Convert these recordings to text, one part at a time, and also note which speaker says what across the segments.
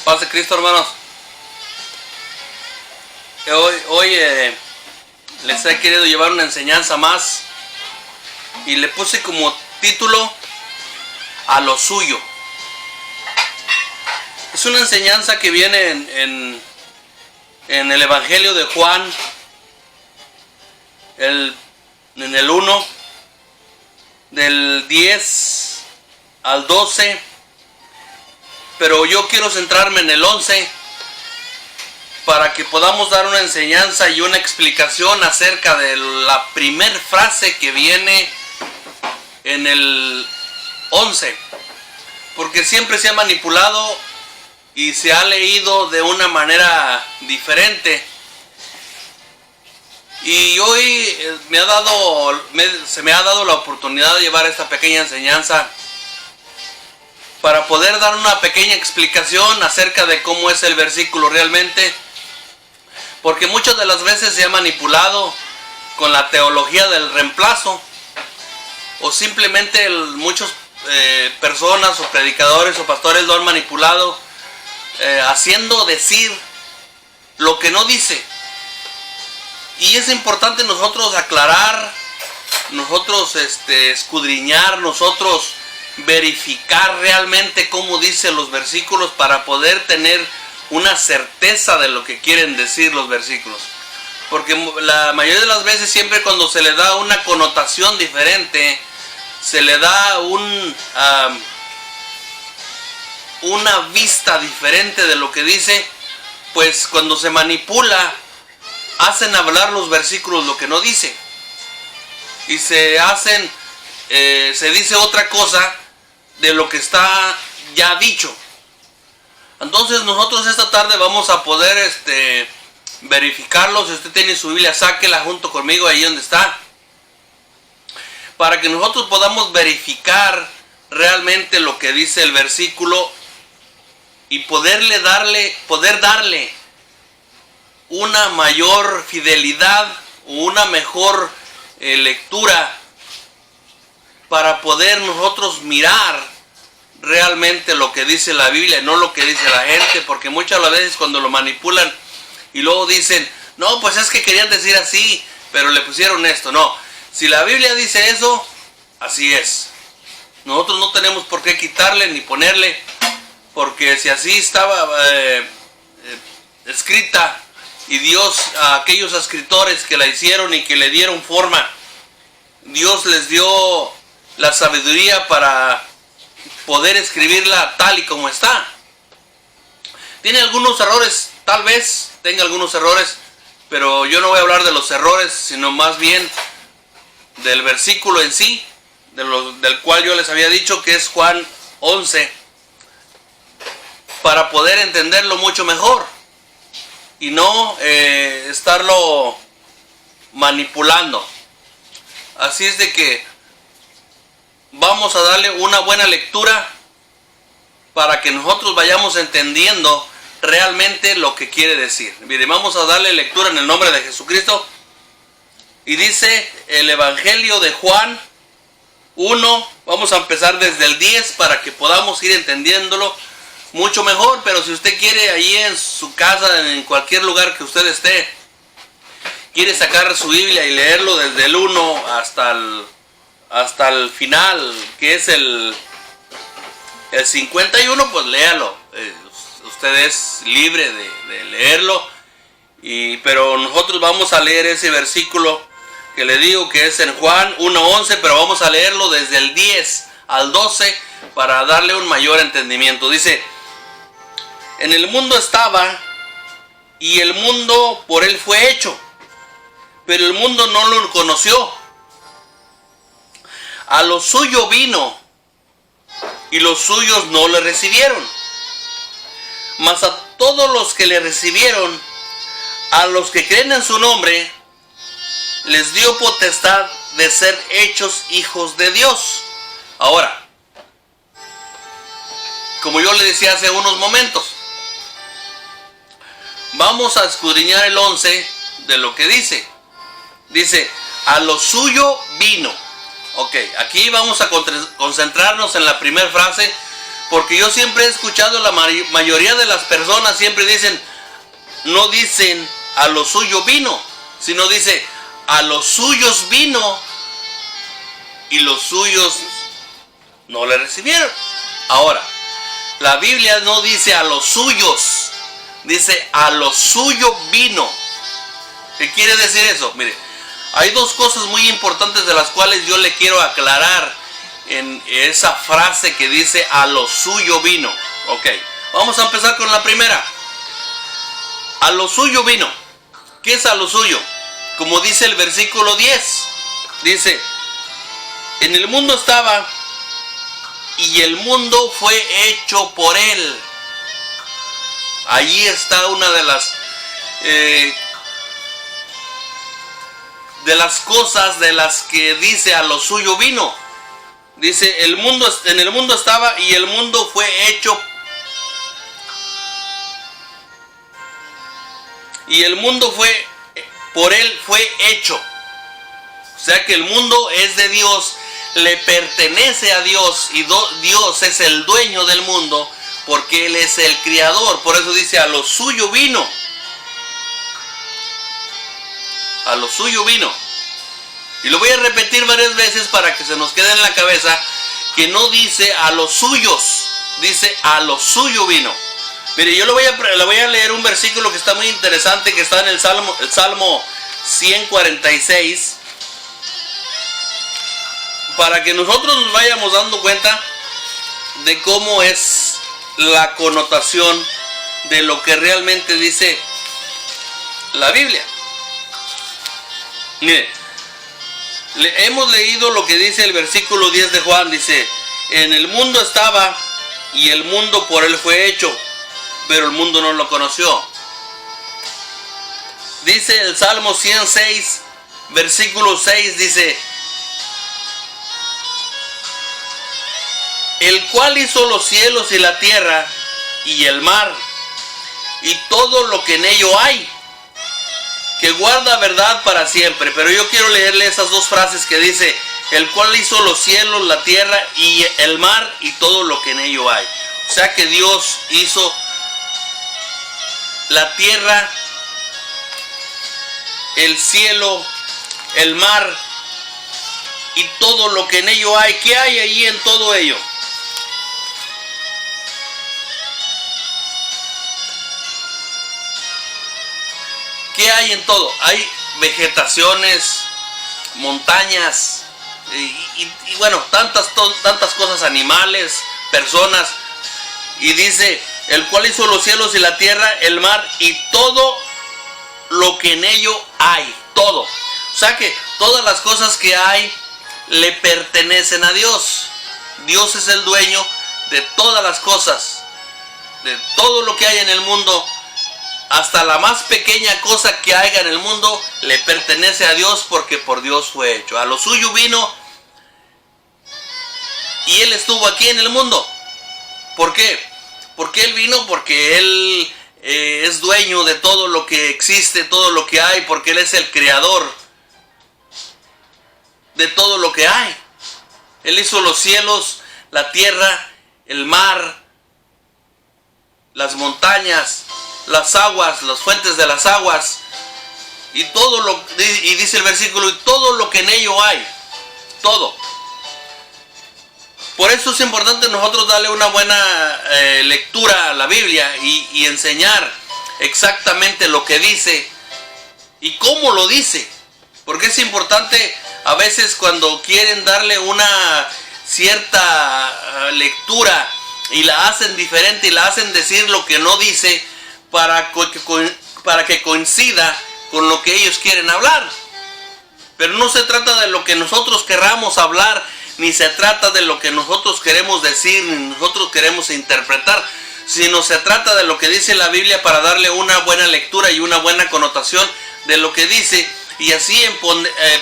Speaker 1: Paz de Cristo, hermanos. Hoy les he querido llevar una enseñanza más y le puse como título a lo suyo. Es una enseñanza que viene en el Evangelio de Juan, en el 1, del 10 al 12, pero yo quiero centrarme en el 11 para que podamos dar una enseñanza y una explicación acerca de la primer frase que viene en el 11, porque siempre se ha manipulado y se ha leído de una manera diferente. Y hoy se me ha dado la oportunidad de llevar esta pequeña enseñanza para poder dar una pequeña explicación acerca de cómo es el versículo realmente, porque muchas de las veces se ha manipulado con la teología del reemplazo, o simplemente muchas personas o predicadores o pastores lo han manipulado haciendo decir lo que no dice. Y es importante nosotros aclarar, nosotros escudriñar, nosotros verificar realmente cómo dicen los versículos para poder tener una certeza de lo que quieren decir los versículos. Porque la mayoría de las veces, siempre cuando se le da una connotación diferente, se le da una vista diferente de lo que dice, pues cuando se manipula, hacen hablar los versículos lo que no dice. Y se dice otra cosa de lo que está ya dicho. Entonces nosotros esta tarde vamos a poder verificarlo. Si usted tiene su Biblia, sáquela junto conmigo ahí donde está, para que nosotros podamos verificar realmente lo que dice el versículo y poder darle una mayor fidelidad o una mejor lectura, para poder nosotros mirar realmente lo que dice la Biblia, no lo que dice la gente. Porque muchas veces cuando lo manipulan y luego dicen, no, pues es que querían decir así, pero le pusieron esto. No, si la Biblia dice eso, así es. Nosotros no tenemos por qué quitarle ni ponerle, porque si así estaba escrita, y Dios, a aquellos escritores que la hicieron y que le dieron forma, Dios les dio la sabiduría para poder escribirla tal y como está. Tiene algunos errores, tal vez tenga algunos errores, pero yo no voy a hablar de los errores, sino más bien del versículo en sí, del cual yo les había dicho que es Juan 11, para poder entenderlo mucho mejor y no estarlo manipulando. Así es de que vamos a darle una buena lectura para que nosotros vayamos entendiendo realmente lo que quiere decir. Mire, vamos a darle lectura en el nombre de Jesucristo. Y dice el Evangelio de Juan 1, vamos a empezar desde el 10 para que podamos ir entendiéndolo mucho mejor. Pero si usted quiere, ahí en su casa, en cualquier lugar que usted esté, quiere sacar su Biblia y leerlo desde el 1 hasta el final, que es el 51, pues léalo. Usted es libre de leerlo. Pero nosotros vamos a leer ese versículo que le digo que es en Juan 1:11, pero vamos a leerlo desde el 10 al 12 para darle un mayor entendimiento. Dice: en el mundo estaba, y el mundo por él fue hecho, pero el mundo no lo conoció. A lo suyo vino, y los suyos no le recibieron. Mas a todos los que le recibieron, a los que creen en su nombre, les dio potestad de ser hechos hijos de Dios. Ahora, como yo le decía hace unos momentos, vamos a escudriñar el 11 de lo que dice. Dice, a lo suyo vino. Ok, aquí vamos a concentrarnos en la primera frase, Porque yo siempre he escuchado, la mayoría de las personas siempre dicen, no dicen a lo suyo vino, sino dice a los suyos vino y los suyos no le recibieron. Ahora, la Biblia no dice a los suyos, dice a lo suyo vino. ¿Qué quiere decir eso? Mire, hay dos cosas muy importantes de las cuales yo le quiero aclarar en esa frase que dice a lo suyo vino. Ok, vamos a empezar con la primera. A lo suyo vino. ¿Qué es a lo suyo? Como dice el versículo 10. Dice, en el mundo estaba y el mundo fue hecho por él. Allí está una de las cosas de las que dice a lo suyo vino. Dice, en el mundo estaba y el mundo fue hecho. Y el mundo por él fue hecho. O sea que el mundo es de Dios, le pertenece a Dios y Dios es el dueño del mundo porque Él es el creador. Por eso dice, a lo suyo vino. A lo suyo vino. Y lo voy a repetir varias veces para que se nos quede en la cabeza que no dice a los suyos, dice a lo suyo vino. Mire, yo le voy a leer un versículo que está muy interesante, que está en el Salmo 146, para que nosotros nos vayamos dando cuenta de cómo es la connotación de lo que realmente dice la Biblia. Mire, hemos leído lo que dice el versículo 10 de Juan, dice, en el mundo estaba y el mundo por él fue hecho, pero el mundo no lo conoció. Dice el Salmo 106, versículo 6, dice, el cual hizo los cielos y la tierra y el mar y todo lo que en ello hay, que guarda verdad para siempre. Pero yo quiero leerle esas dos frases que dice, el cual hizo los cielos, la tierra y el mar y todo lo que en ello hay. O sea que Dios hizo la tierra, el cielo, el mar y todo lo que en ello hay. ¿Qué hay allí en todo ello? ¿Qué hay en todo? Hay vegetaciones, montañas y bueno, tantas cosas, animales, personas. Y dice, el cual hizo los cielos y la tierra, el mar y todo lo que en ello hay. Todo. O sea que todas las cosas que hay le pertenecen a Dios. Dios es el dueño de todas las cosas, de todo lo que hay en el mundo. Hasta la más pequeña cosa que haya en el mundo le pertenece a Dios porque por Dios fue hecho. A lo suyo vino y Él estuvo aquí en el mundo. ¿Por qué? Porque Él vino, porque Él es dueño de todo lo que existe, todo lo que hay, porque Él es el creador de todo lo que hay. Él hizo los cielos, la tierra, el mar, las montañas, las aguas, las fuentes de las aguas y y dice el versículo, y todo lo que en ello hay, todo. Por eso es importante nosotros darle una buena lectura a la Biblia y enseñar exactamente lo que dice y cómo lo dice, porque es importante a veces cuando quieren darle una cierta lectura y la hacen diferente y la hacen decir lo que no dice, para que coincida con lo que ellos quieren hablar. Pero no se trata de lo que nosotros querramos hablar, ni se trata de lo que nosotros queremos decir, ni nosotros queremos interpretar, sino se trata de lo que dice la Biblia para darle una buena lectura y una buena connotación de lo que dice, y así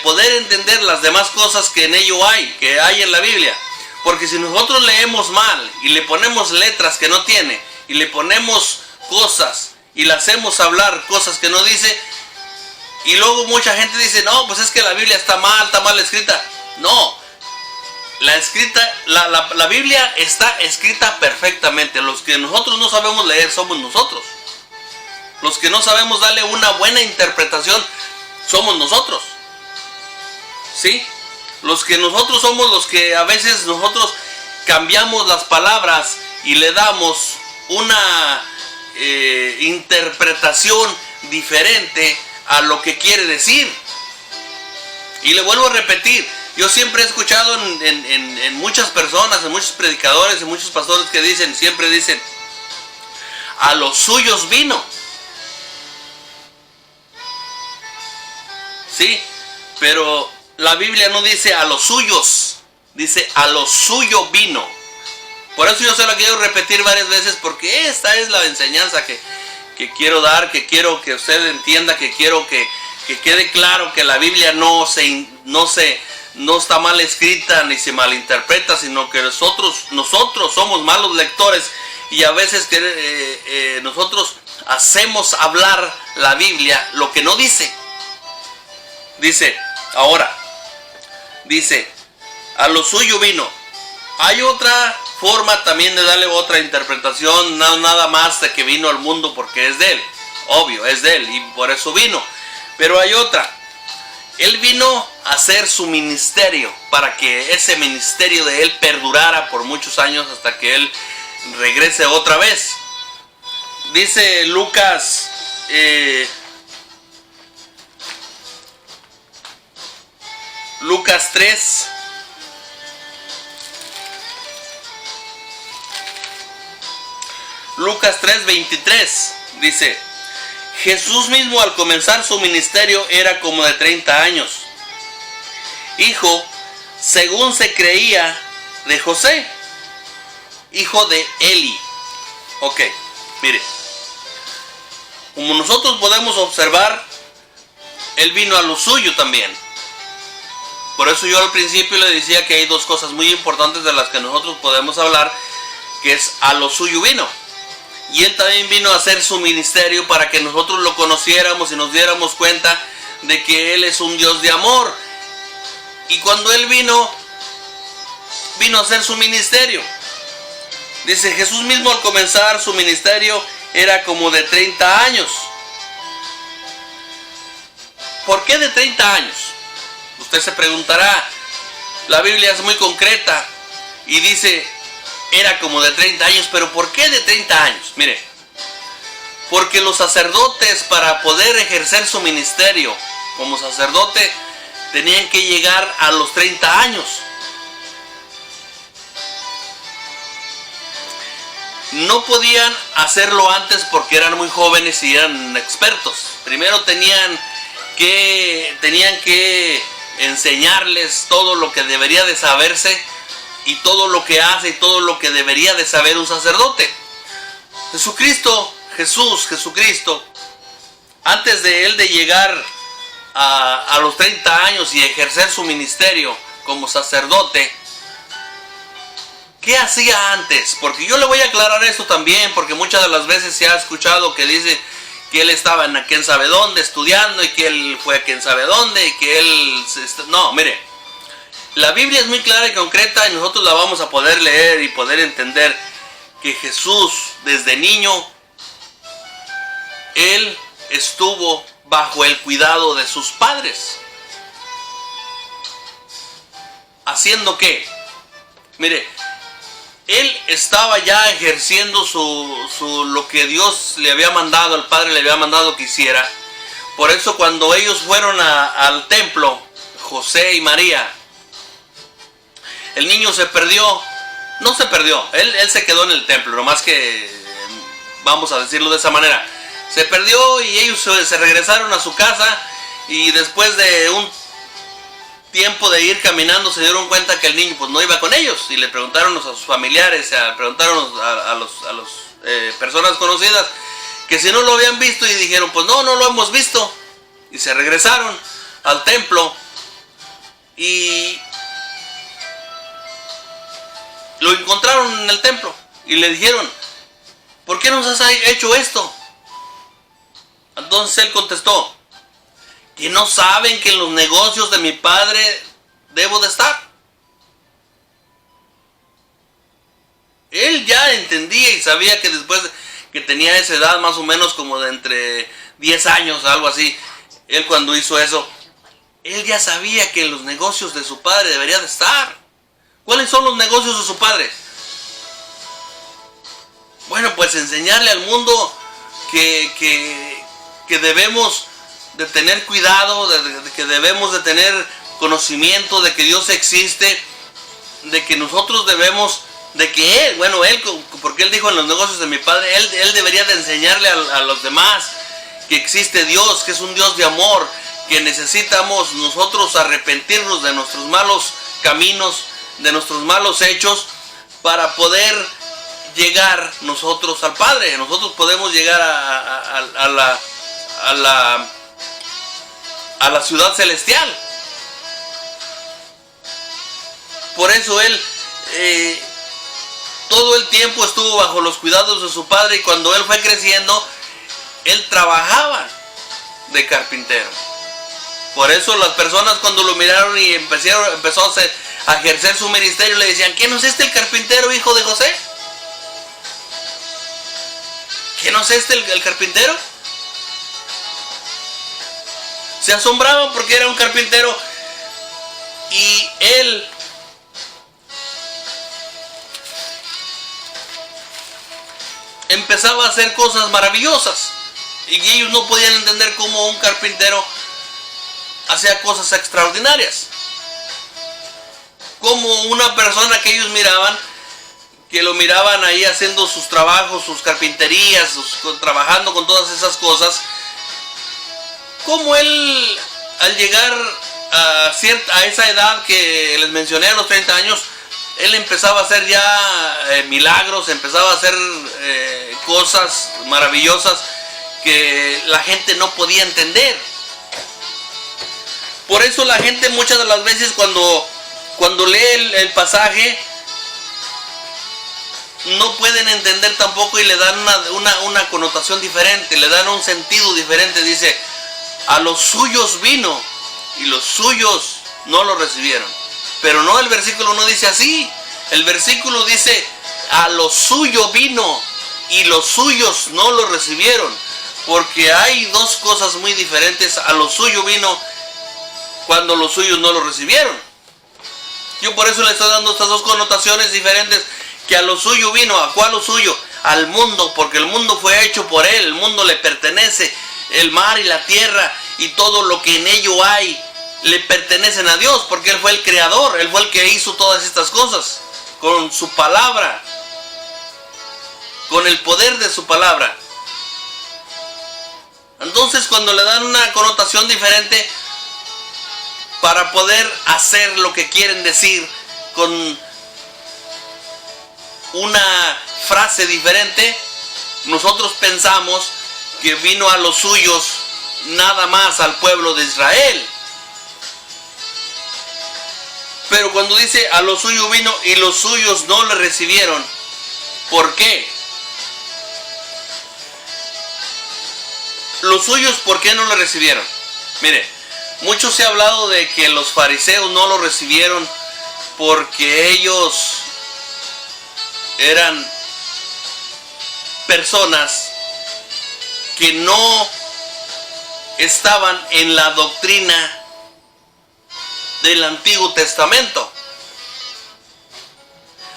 Speaker 1: poder entender las demás cosas que en ello que hay en la Biblia. Porque si nosotros leemos mal y le ponemos letras que no tiene, y le ponemos cosas y le hacemos hablar cosas que no dice, y luego mucha gente dice, no, pues es que la Biblia está mal escrita. No, La Biblia está escrita perfectamente. Los que nosotros no sabemos leer somos nosotros. Los que no sabemos darle una buena interpretación somos nosotros. ¿Sí? Los que nosotros somos los que a veces nosotros cambiamos las palabras y le damos una interpretación diferente a lo que quiere decir. Y le vuelvo a repetir, yo siempre he escuchado en muchas personas, en muchos predicadores, en muchos pastores que siempre dicen, a los suyos vino. Sí, pero la Biblia no dice a los suyos, dice a lo suyo vino. Por eso yo se lo quiero repetir varias veces, porque esta es la enseñanza que quiero dar, que quiero que usted entienda, que quiero que quede claro que la Biblia no está mal escrita ni se malinterpreta, sino que nosotros somos malos lectores y a veces nosotros hacemos hablar la Biblia lo que no dice. Dice, a lo suyo vino. Hay otra forma también de darle otra interpretación, nada más de que vino al mundo porque es de él. Obvio, es de él y por eso vino. Pero hay otra. Él vino a hacer su ministerio para que ese ministerio de él perdurara por muchos años hasta que él regrese otra vez. Dice Lucas Lucas 3. Lucas 3:23 dice: Jesús mismo al comenzar su ministerio era como de 30 años, hijo, según se creía, de José, hijo de Eli. Ok, mire, como nosotros podemos observar, él vino a lo suyo también. Por eso yo al principio le decía que hay dos cosas muy importantes de las que nosotros podemos hablar, que es a lo suyo vino. Y él también vino a hacer su ministerio para que nosotros lo conociéramos y nos diéramos cuenta de que él es un Dios de amor. Y cuando él vino a hacer su ministerio. Dice, Jesús mismo al comenzar su ministerio era como de 30 años. ¿Por qué de 30 años? Usted se preguntará. La Biblia es muy concreta y dice, era como de 30 años, pero ¿por qué de 30 años? Mire, porque los sacerdotes, para poder ejercer su ministerio como sacerdote, tenían que llegar a los 30 años. No podían hacerlo antes porque eran muy jóvenes y eran expertos. Primero tenían que enseñarles todo lo que debería de saberse y todo lo que hace y todo lo que debería de saber un sacerdote. Jesucristo, antes de él de llegar a los 30 años y ejercer su ministerio como sacerdote, ¿qué hacía antes? Porque yo le voy a aclarar esto también, porque muchas de las veces se ha escuchado que dice que él estaba en quién sabe dónde estudiando y que él fue a quién sabe dónde y que él... No, mire, la Biblia es muy clara y concreta y nosotros la vamos a poder leer y poder entender que Jesús desde niño, él estuvo bajo el cuidado de sus padres. ¿Haciendo qué? Mire, él estaba ya ejerciendo lo que Dios le había mandado, el Padre le había mandado que hiciera. Por eso cuando ellos fueron al templo, José y María, el niño se perdió. No se perdió, él se quedó en el templo, nomás que, vamos a decirlo de esa manera, se perdió y ellos se regresaron a su casa y después de un tiempo de ir caminando se dieron cuenta que el niño pues no iba con ellos y le preguntaron a sus familiares, preguntaron a las personas conocidas que si no lo habían visto y dijeron pues no lo hemos visto, y se regresaron al templo y lo encontraron en el templo y le dijeron, ¿por qué nos has hecho esto? Entonces él contestó, que no saben que en los negocios de mi padre debo de estar. Él ya entendía y sabía que después que tenía esa edad, más o menos como de entre 10 años, algo así, él cuando hizo eso, él ya sabía que los negocios de su padre deberían de estar. ¿Cuáles son los negocios de su padre? Bueno, pues enseñarle al mundo que debemos de tener cuidado, de que debemos de tener conocimiento de que Dios existe, de que nosotros debemos, de que él, porque él dijo en los negocios de mi padre, él debería de enseñarle a los demás que existe Dios, que es un Dios de amor, que necesitamos nosotros arrepentirnos de nuestros malos caminos, de nuestros malos hechos, para poder llegar nosotros al Padre. Nosotros podemos llegar a la ciudad celestial. Por eso él todo el tiempo estuvo bajo los cuidados de su padre, y cuando él fue creciendo, él trabajaba de carpintero. Por eso las personas cuando lo miraron y empezó a ejercer su ministerio, le decían: ¿quién no es este el carpintero, hijo de José? ¿Quién no es este el carpintero? Se asombraban porque era un carpintero, y él empezaba a hacer cosas maravillosas, y ellos no podían entender cómo un carpintero hacía cosas extraordinarias. Como una persona que ellos miraban, que lo miraban ahí haciendo sus trabajos, sus carpinterías, trabajando con todas esas cosas, como él, al llegar a esa edad que les mencioné, a los 30 años, él empezaba a hacer ya milagros, empezaba a hacer cosas maravillosas que la gente no podía entender. Por eso la gente muchas de las veces cuando lee el pasaje, no pueden entender tampoco, y le dan una connotación diferente, le dan un sentido diferente. Dice: a los suyos vino y los suyos no lo recibieron. Pero no, el versículo no dice así. El versículo dice: a lo suyo vino y los suyos no lo recibieron. Porque hay dos cosas muy diferentes. A lo suyo vino cuando los suyos no lo recibieron. Yo por eso le estoy dando estas dos connotaciones diferentes. Que a lo suyo vino. ¿A cuál lo suyo? Al mundo, porque el mundo fue hecho por él. El mundo le pertenece. El mar y la tierra y todo lo que en ello hay le pertenecen a Dios, porque él fue el creador. Él fue el que hizo todas estas cosas con su palabra, con el poder de su palabra. Entonces, cuando le dan una connotación diferente para poder hacer lo que quieren decir con una frase diferente, nosotros pensamos que vino a los suyos, nada más al pueblo de Israel. Pero cuando dice a los suyos vino y los suyos no le recibieron, ¿por qué? Los suyos, ¿por qué no le recibieron? Mire, mucho se ha hablado de que los fariseos no lo recibieron porque ellos eran personas que no estaban en la doctrina del Antiguo Testamento.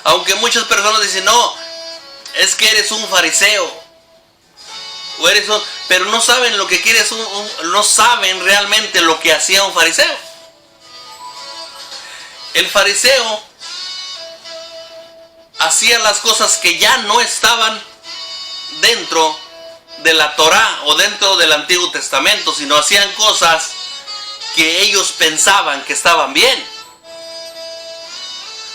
Speaker 1: Aunque muchas personas dicen: no, es que eres un fariseo, o eres un... pero no saben lo que quiere, no saben realmente lo que hacía un fariseo. El fariseo hacía las cosas que ya no estaban dentro de la Torá o dentro del Antiguo Testamento, sino hacían cosas que ellos pensaban que estaban bien.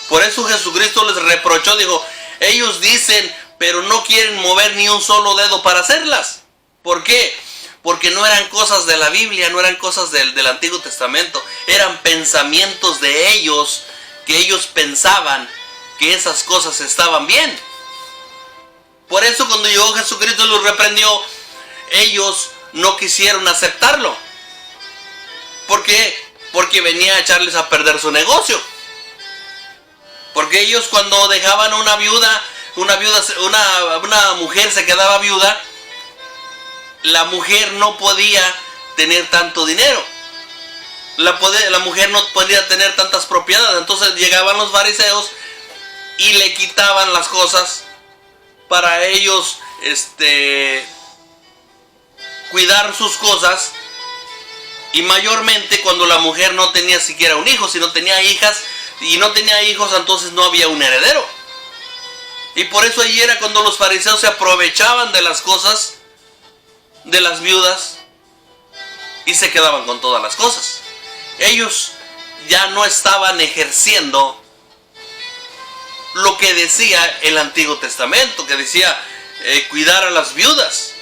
Speaker 1: Por eso Jesucristo les reprochó, dijo: ellos dicen, pero no quieren mover ni un solo dedo para hacerlas. ¿Por qué? Porque no eran cosas de la Biblia, no eran cosas del Antiguo Testamento, eran pensamientos de ellos, que ellos pensaban que esas cosas estaban bien. Por eso cuando llegó Jesucristo y los reprendió, ellos no quisieron aceptarlo. ¿Por qué? Porque venía a echarles a perder su negocio. Porque ellos, cuando dejaban a una viuda, una mujer se quedaba viuda, la mujer no podía tener tanto dinero. La mujer no podía tener tantas propiedades. Entonces llegaban los fariseos y le quitaban las cosas para ellos cuidar sus cosas. Y mayormente cuando la mujer no tenía siquiera un hijo, sino tenía hijas, y no tenía hijos, entonces no había un heredero. Y por eso ahí era cuando los fariseos se aprovechaban de las cosas de las viudas y se quedaban con todas las cosas. Ellos ya no estaban ejerciendo lo que decía el Antiguo Testamento, que decía cuidar a las viudas,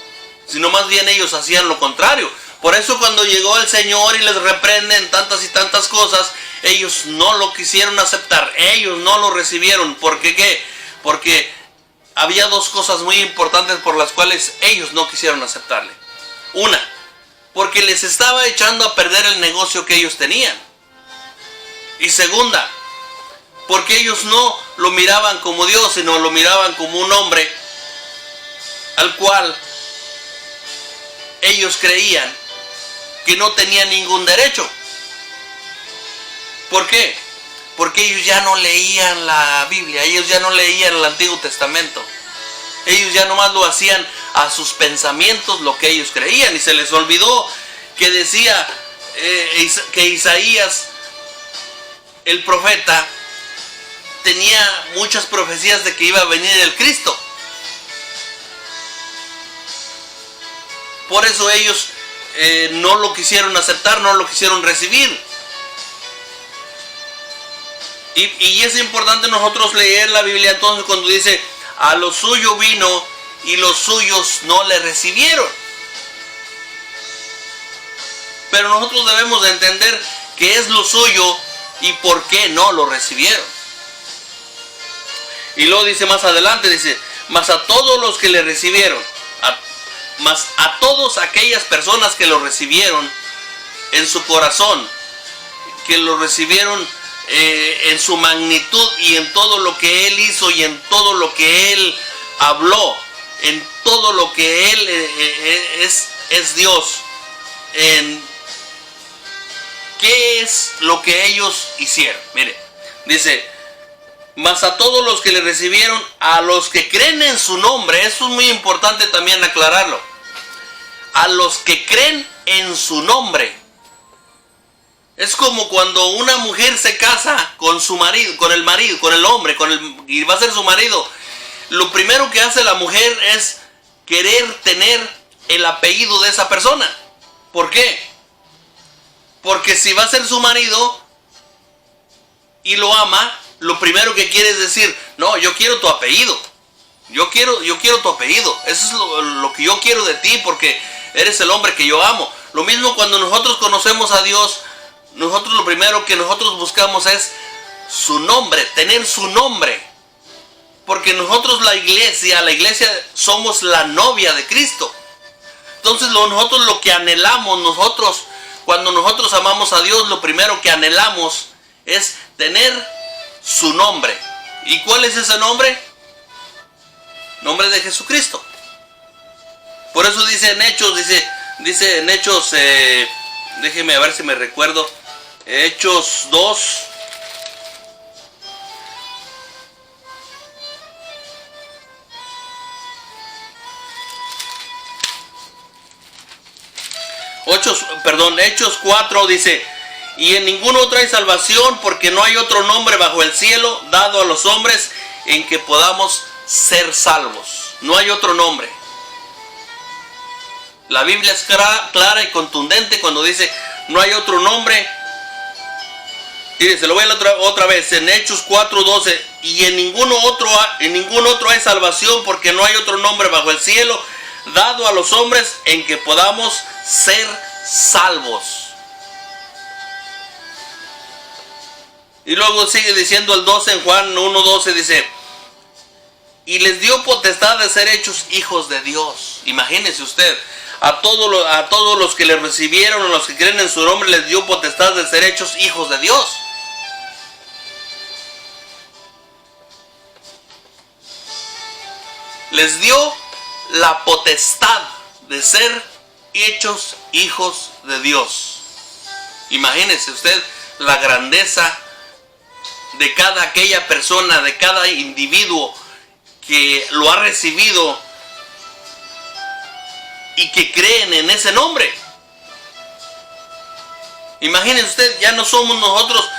Speaker 1: sino más bien ellos hacían lo contrario. Por eso cuando llegó el Señor y les reprenden tantas y tantas cosas, ellos no lo quisieron aceptar, ellos no lo recibieron. ¿Por qué qué? Porque había dos cosas muy importantes por las cuales ellos no quisieron aceptarle. Una, porque les estaba echando a perder el negocio que ellos tenían. Y segunda, porque ellos no lo miraban como Dios, sino lo miraban como un hombre al cual ellos creían que no tenía ningún derecho. ¿Por qué? Porque ellos ya no leían la Biblia, ellos ya no leían el Antiguo Testamento. Ellos ya nomás lo hacían a sus pensamientos, lo que ellos creían, y se les olvidó que decía que Isaías, el profeta, tenía muchas profecías de que iba a venir el Cristo. Por eso ellos no lo quisieron aceptar, no lo quisieron recibir. Y es importante nosotros leer la Biblia entonces cuando dice, a lo suyo vino y los suyos no le recibieron. Pero nosotros debemos de entender qué es lo suyo y por qué no lo recibieron. Y luego dice más adelante, dice, mas a todos los que le recibieron, mas a todas aquellas personas que lo recibieron en su corazón, que lo recibieron en su magnitud y en todo lo que Él hizo y en todo lo que Él habló, en todo lo que Él es Dios, en qué es lo que ellos hicieron. Mire, dice, mas a todos los que le recibieron, a los que creen en su nombre, eso es muy importante también aclararlo, a los que creen en su nombre. Es como cuando una mujer se casa con su marido, con el hombre, y va a ser su marido. Lo primero que hace la mujer es querer tener el apellido de esa persona. ¿Por qué? Porque si va a ser su marido y lo ama, lo primero que quiere es decir, no, yo quiero tu apellido. Yo quiero tu apellido. Eso es lo que yo quiero de ti, porque eres el hombre que yo amo. Lo mismo cuando nosotros conocemos a Dios, nosotros lo primero que nosotros buscamos es su nombre, tener su nombre. Porque nosotros la iglesia somos la novia de Cristo. Entonces nosotros lo que anhelamos, cuando nosotros amamos a Dios, lo primero que anhelamos es tener su nombre. ¿Y cuál es ese nombre? Nombre de Jesucristo. Por eso dice en Hechos, dice en Hechos, déjeme a ver si me recuerdo, Hechos 2. Hechos 4 dice, y en ningún otro hay salvación, porque no hay otro nombre bajo el cielo dado a los hombres en que podamos ser salvos. No hay otro nombre. La Biblia es clara y contundente cuando dice no hay otro nombre. Y se lo voy a leer otra vez en Hechos 4:12, y en ningún otro hay salvación, porque no hay otro nombre bajo el cielo dado a los hombres en que podamos ser salvos. Y luego sigue diciendo el 12 en Juan 1:12, dice, y les dio potestad de ser hechos hijos de Dios. Imagínese usted, a todos los que le recibieron, a los que creen en su nombre, les dio potestad de ser hechos hijos de Dios. les dio la potestad de ser hechos hijos de Dios. Imagínese usted la grandeza de cada aquella persona, de cada individuo que lo ha recibido y que creen en ese nombre. Imagínese usted, ya no somos nosotros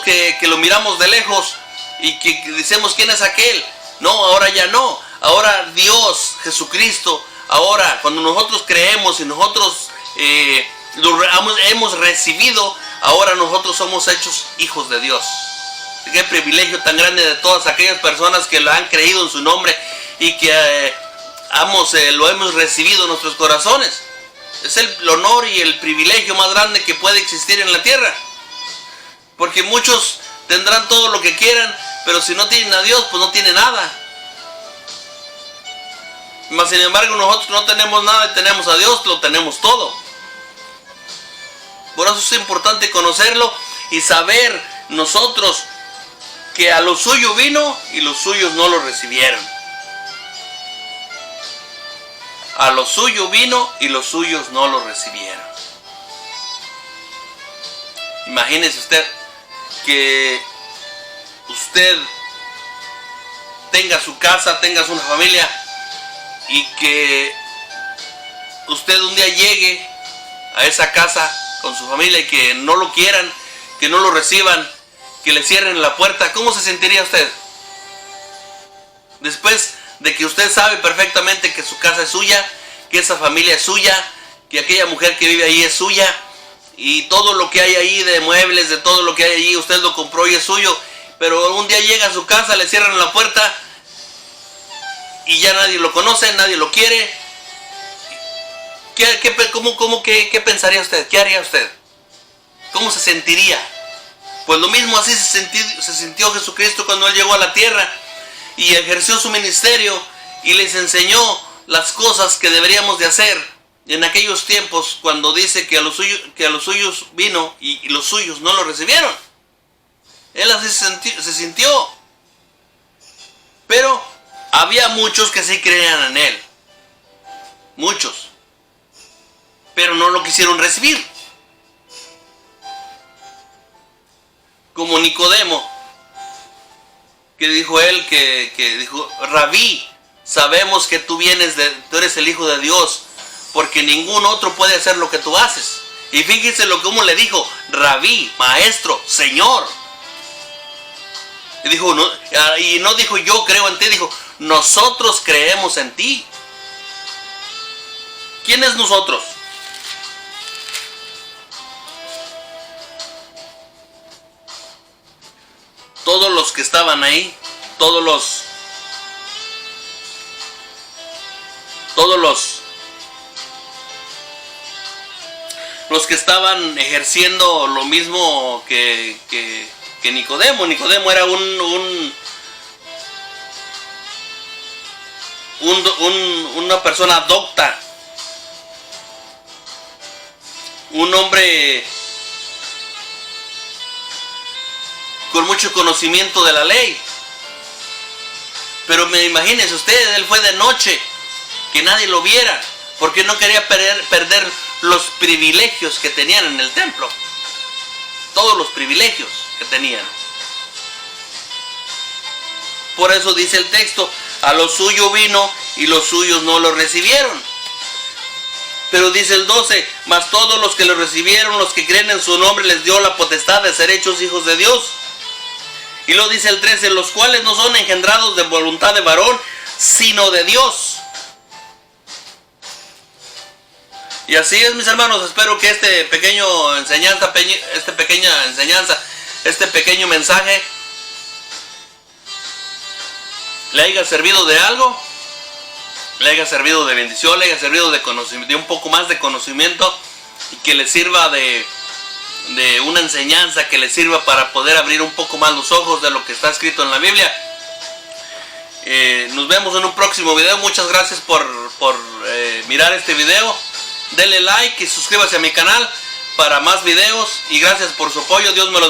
Speaker 1: que lo miramos de lejos y que decimos quién es aquel. No, ahora ya no. Ahora Dios, Jesucristo, ahora cuando nosotros creemos y nosotros lo hemos recibido, ahora nosotros somos hechos hijos de Dios. Qué privilegio tan grande de todas aquellas personas que lo han creído en su nombre y que lo hemos recibido en nuestros corazones. Es el honor y el privilegio más grande que puede existir en la tierra. Porque muchos tendrán todo lo que quieran, pero si no tienen a Dios, pues no tienen nada. Mas sin embargo, nosotros no tenemos nada y tenemos a Dios, lo tenemos todo. Por eso es importante conocerlo y saber nosotros que a lo suyo vino y los suyos no lo recibieron. A lo suyo vino y los suyos no lo recibieron. Imagínese usted que usted tenga su casa, tenga una familia y que usted un día llegue a esa casa con su familia y que no lo quieran, que no lo reciban, que le cierren la puerta. ¿Cómo se sentiría usted? Después de que usted sabe perfectamente que su casa es suya, que esa familia es suya, que aquella mujer que vive ahí es suya, y todo lo que hay ahí de muebles, de todo lo que hay allí, usted lo compró y es suyo, pero un día llega a su casa, le cierran la puerta y ya nadie lo conoce, nadie lo quiere. ¿Qué pensaría usted? ¿Qué haría usted? ¿Cómo se sentiría? Pues lo mismo así se sintió Jesucristo cuando Él llegó a la tierra y ejerció su ministerio y les enseñó las cosas que deberíamos de hacer en aquellos tiempos, cuando dice que a los suyos vino y los suyos no lo recibieron. Él así se sintió. Pero había muchos que sí creían en Él. Muchos. Pero no lo quisieron recibir. Como Nicodemo, que dijo él, que dijo: Rabí, sabemos que tú eres el Hijo de Dios, porque ningún otro puede hacer lo que tú haces. Y fíjense cómo le dijo: Rabí, maestro, Señor. Y dijo, y no dijo yo creo en ti, dijo nosotros creemos en ti. ¿Quién es nosotros? Todos los que estaban ahí, todos los que estaban ejerciendo lo mismo que Nicodemo. Nicodemo era una persona docta, un hombre con mucho conocimiento de la ley. Pero imagínense usted, él fue de noche, que nadie lo viera, porque no quería perder los privilegios que tenían en el templo. Todos los privilegios que tenían. Por eso dice el texto: a lo suyo vino y los suyos no lo recibieron. Pero dice el 12: mas todos los que lo recibieron, los que creen en su nombre, les dio la potestad de ser hechos hijos de Dios. Y luego dice el 13: los cuales no son engendrados de voluntad de varón, sino de Dios. Y así es, mis hermanos. Espero que este pequeño mensaje le haya servido de algo, le haya servido de bendición, le haya servido de conocimiento, de un poco más de conocimiento, y que le sirva de una enseñanza, que le sirva para poder abrir un poco más los ojos de lo que está escrito en la Biblia. Nos vemos en un próximo video. Muchas gracias por mirar este video. Denle like y suscríbase a mi canal para más videos, y gracias por su apoyo. Dios me los bendiga.